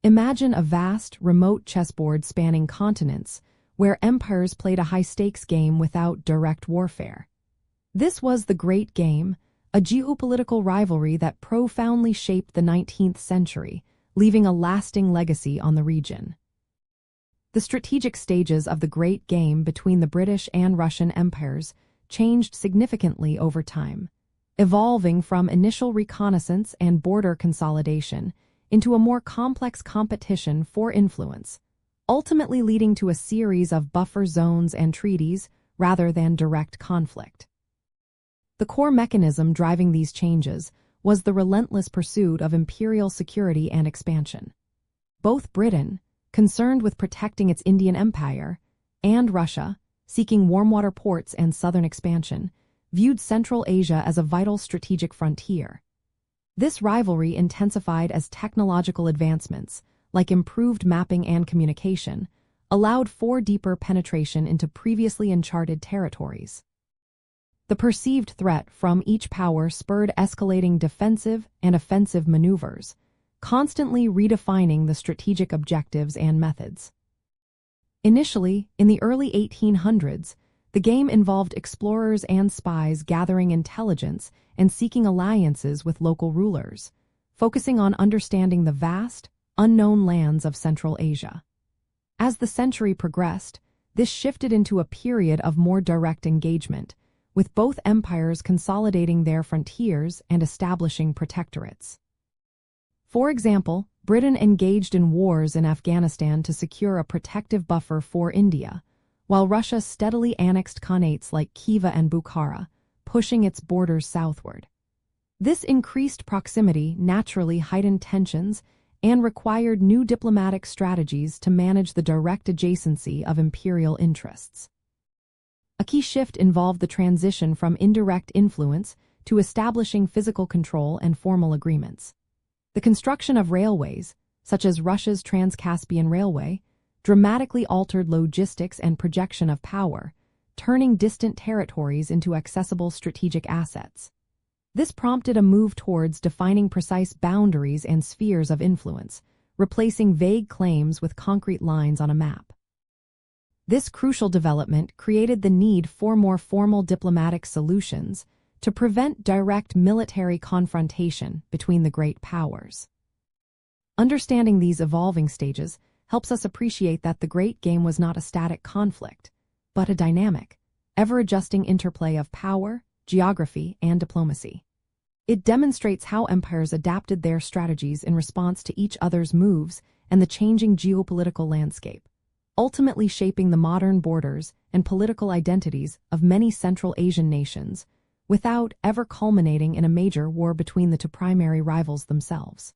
Imagine a vast, remote chessboard spanning continents, where empires played a high-stakes game without direct warfare. This was the Great Game, a geopolitical rivalry that profoundly shaped the 19th century, leaving a lasting legacy on the region. The strategic stages of the Great Game between the British and Russian empires changed significantly over time, evolving from initial reconnaissance and border consolidation into a more complex competition for influence, ultimately leading to a series of buffer zones and treaties rather than direct conflict. The core mechanism driving these changes was the relentless pursuit of imperial security and expansion. Both Britain, concerned with protecting its Indian Empire, and Russia, seeking warm-water ports and southern expansion, viewed Central Asia as a vital strategic frontier. This rivalry intensified as technological advancements, like improved mapping and communication, allowed for deeper penetration into previously uncharted territories. The perceived threat from each power spurred escalating defensive and offensive maneuvers, constantly redefining the strategic objectives and methods. Initially, in the early 1800s, the game involved explorers and spies gathering intelligence and seeking alliances with local rulers, focusing on understanding the vast, unknown lands of Central Asia. As the century progressed, this shifted into a period of more direct engagement, with both empires consolidating their frontiers and establishing protectorates. For example, Britain engaged in wars in Afghanistan to secure a protective buffer for India, while Russia steadily annexed khanates like Khiva and Bukhara, pushing its borders southward. This increased proximity naturally heightened tensions and required new diplomatic strategies to manage the direct adjacency of imperial interests. A key shift involved the transition from indirect influence to establishing physical control and formal agreements. The construction of railways, such as Russia's Trans-Caspian Railway, dramatically altered logistics and projection of power, turning distant territories into accessible strategic assets. This prompted a move towards defining precise boundaries and spheres of influence, replacing vague claims with concrete lines on a map. This crucial development created the need for more formal diplomatic solutions to prevent direct military confrontation between the great powers. Understanding these evolving stages helps us appreciate that the Great Game was not a static conflict, but a dynamic, ever-adjusting interplay of power, geography, and diplomacy. It demonstrates how empires adapted their strategies in response to each other's moves and the changing geopolitical landscape, ultimately shaping the modern borders and political identities of many Central Asian nations, without ever culminating in a major war between the two primary rivals themselves.